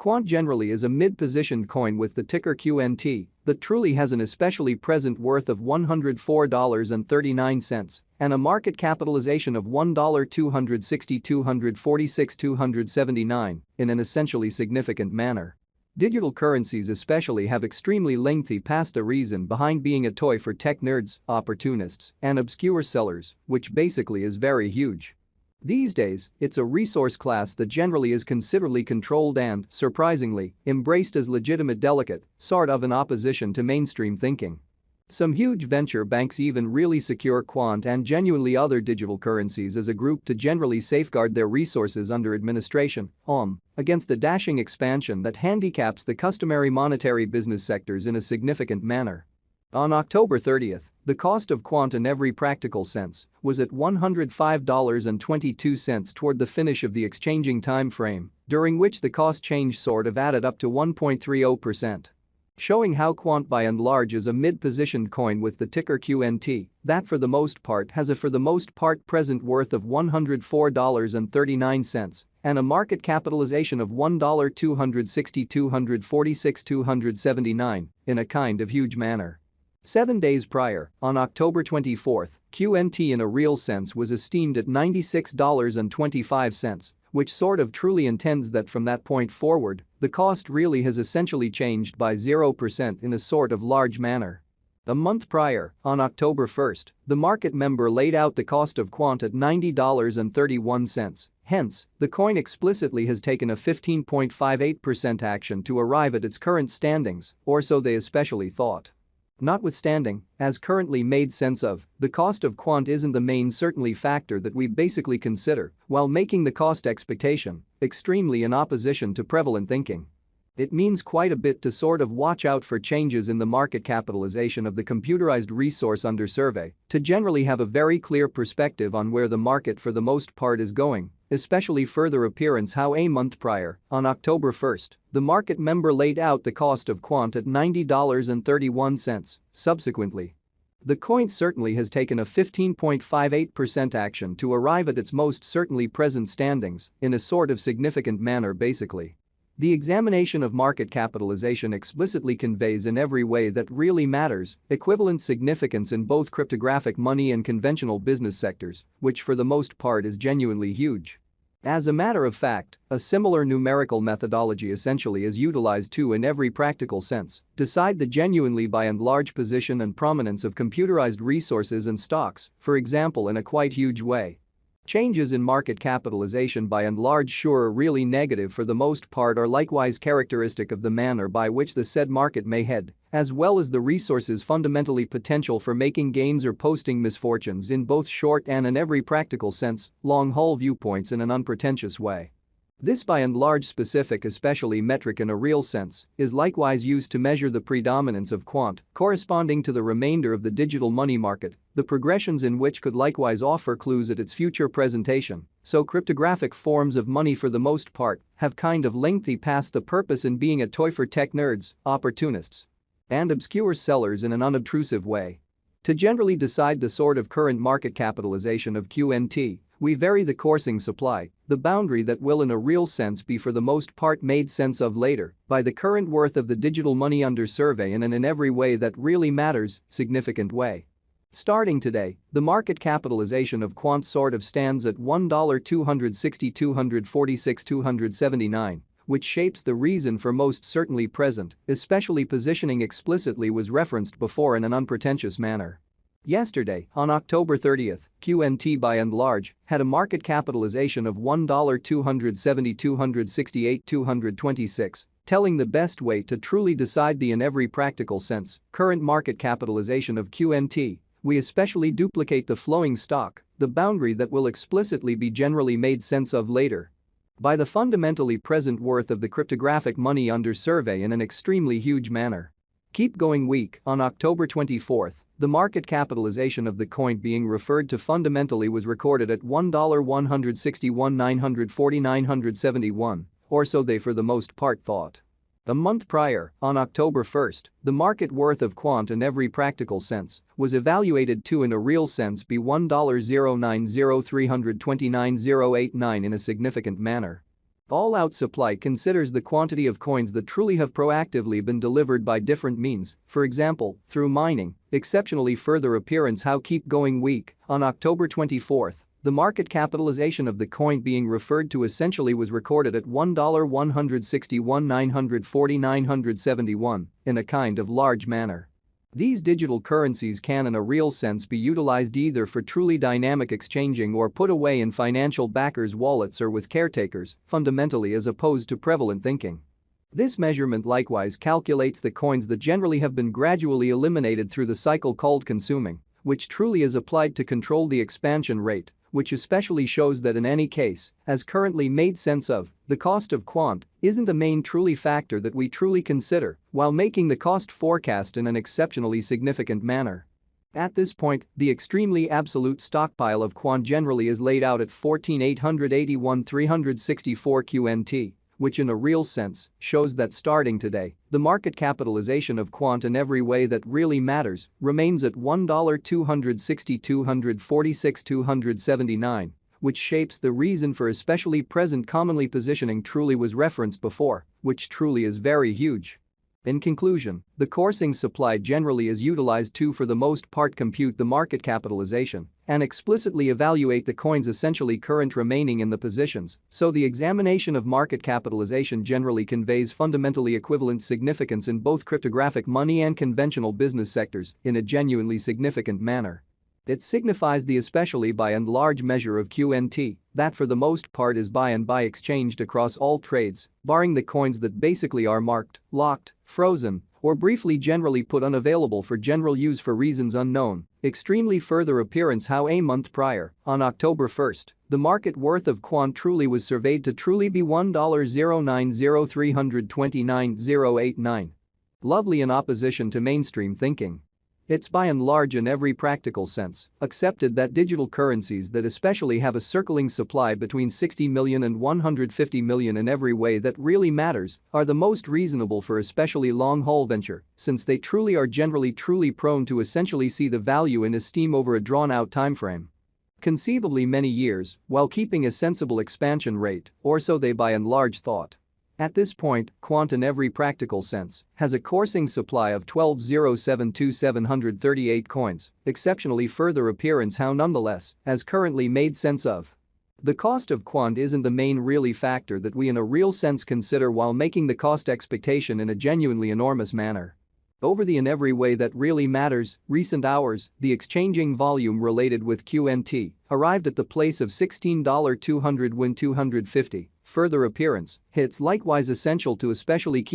Quant generally is a mid-positioned coin with the ticker QNT that truly has an especially present worth of $104.39 and a market capitalization of $1,260, $246, $279 in an essentially significant manner. Digital currencies especially have extremely lengthy past a reason behind being a toy for tech nerds, opportunists, and obscure sellers, which basically is very huge. These days, it's a resource class that generally is considerably controlled and, surprisingly, embraced as legitimate delicate, sort of in opposition to mainstream thinking. Some huge venture banks even really secure Quant and genuinely other digital currencies as a group to generally safeguard their resources under administration against a dashing expansion that handicaps the customary monetary business sectors in a significant manner. On October 30th, the cost of Quant in every practical sense was at $105.22 toward the finish of the exchanging time frame, during which the cost change sort of added up to 1.30%. Showing how Quant by and large is a mid-positioned coin with the ticker QNT that for the most part has a present worth of $104.39 and a market capitalization of $1,260, $246, $279 in a kind of huge manner. 7 days prior, on October 24, QNT in a real sense was esteemed at $96.25, which sort of truly intends that from that point forward, the cost really has essentially changed by 0% in a sort of large manner. A month prior, on October 1, the market member laid out the cost of Quant at $90.31, hence, the coin explicitly has taken a 15.58% action to arrive at its current standings, or so they especially thought. Notwithstanding, as currently made sense of, the cost of Quant isn't the main certainly factor that we basically consider while making the cost expectation extremely in opposition to prevalent thinking. It means quite a bit to sort of watch out for changes in the market capitalization of the computerized resource under survey to generally have a very clear perspective on where the market for the most part is going, especially further appearance how a month prior, on October 1, the market member laid out the cost of Quant at $90.31. Subsequently, the coin certainly has taken a 15.58% action to arrive at its most certainly present standings in a sort of significant manner basically. The examination of market capitalization explicitly conveys in every way that really matters equivalent significance in both cryptographic money and conventional business sectors, which for the most part is genuinely huge. As a matter of fact, a similar numerical methodology essentially is utilized too in every practical sense, decide the genuinely by and large position and prominence of computerized resources and stocks, for example in a quite huge way. Changes in market capitalization by and large sure really negative for the most part are likewise characteristic of the manner by which the said market may head, as well as the resource's fundamentally potential for making gains or posting misfortunes in both short and in every practical sense, long-haul viewpoints in an unpretentious way. This by and large specific especially metric in a real sense is likewise used to measure the predominance of Quant corresponding to the remainder of the digital money market, the progressions in which could likewise offer clues at its future presentation, so cryptographic forms of money for the most part have kind of lengthy past the purpose in being a toy for tech nerds, opportunists, and obscure sellers in an unobtrusive way. To generally decide the sort of current market capitalization of QNT, we vary the coursing supply, the boundary that will in a real sense be for the most part made sense of later by the current worth of the digital money under survey in an in every way that really matters, significant way. Starting today, the market capitalization of Quant sort of stands at $1,260, $246, $279, which shapes the reason for most certainly present, especially positioning explicitly was referenced before in an unpretentious manner. Yesterday, on October 30, QNT by and large had a market capitalization of $1,270, $268, $226, telling the best way to truly decide the in every practical sense current market capitalization of QNT. We especially duplicate the flowing stock, the boundary that will explicitly be generally made sense of later by the fundamentally present worth of the cryptographic money under survey in an extremely huge manner. Keep going week, on October 24, the market capitalization of the coin being referred to fundamentally was recorded at $1,161,940,971, or so they for the most part thought. A month prior, on October 1, the market worth of Quant in every practical sense was evaluated to in a real sense be $1,090,329,089 in a significant manner. All-out supply considers the quantity of coins that truly have proactively been delivered by different means, for example, through mining. Exceptionally further appearance how keep going week. On October 24, the market capitalization of the coin being referred to essentially was recorded at $1,161,940,971 in a kind of large manner. These digital currencies can in a real sense be utilized either for truly dynamic exchanging or put away in financial backers' wallets or with caretakers, fundamentally as opposed to prevalent thinking. This measurement likewise calculates the coins that generally have been gradually eliminated through the cycle called consuming, which truly is applied to control the expansion rate, which especially shows that in any case, as currently made sense of, the cost of quant isn't the main truly factor that we truly consider while making the cost forecast in an exceptionally significant manner. At this point, the extremely absolute stockpile of quant generally is laid out at 14,881,364 QNT, which in a real sense shows that starting today, the market capitalization of quant in every way that really matters remains at $1,260,246,279, which shapes the reason for especially present commonly positioning truly was referenced before, which truly is very huge. In conclusion, the coursing supply generally is utilized to for the most part compute the market capitalization and explicitly evaluate the coins essentially current remaining in the positions, so the examination of market capitalization generally conveys fundamentally equivalent significance in both cryptographic money and conventional business sectors in a genuinely significant manner. It signifies the especially by and large measure of QNT that for the most part is by and by exchanged across all trades, barring the coins that basically are marked, locked, frozen, or briefly generally put unavailable for general use for reasons unknown. Extremely further appearance how a month prior, on October 1, the market worth of quant truly was surveyed to truly be $1,090,329,089. Lovely in opposition to mainstream thinking. It's by and large in every practical sense accepted that digital currencies that especially have a circling supply between 60 million and 150 million in every way that really matters are the most reasonable for especially long-haul venture, since they truly are generally truly prone to essentially see the value in esteem over a drawn-out timeframe. Conceivably many years, while keeping a sensible expansion rate, or so they by and large thought. At this point, quant in every practical sense has a coursing supply of 12,072,738 coins, exceptionally further appearance how nonetheless, as currently made sense of. The cost of quant isn't the main really factor that we in a real sense consider while making the cost expectation in a genuinely enormous manner. Over the in every way that really matters, recent hours, the exchanging volume related with QNT arrived at the place of $16,200 win 250. Further appearance hits likewise essential to especially keep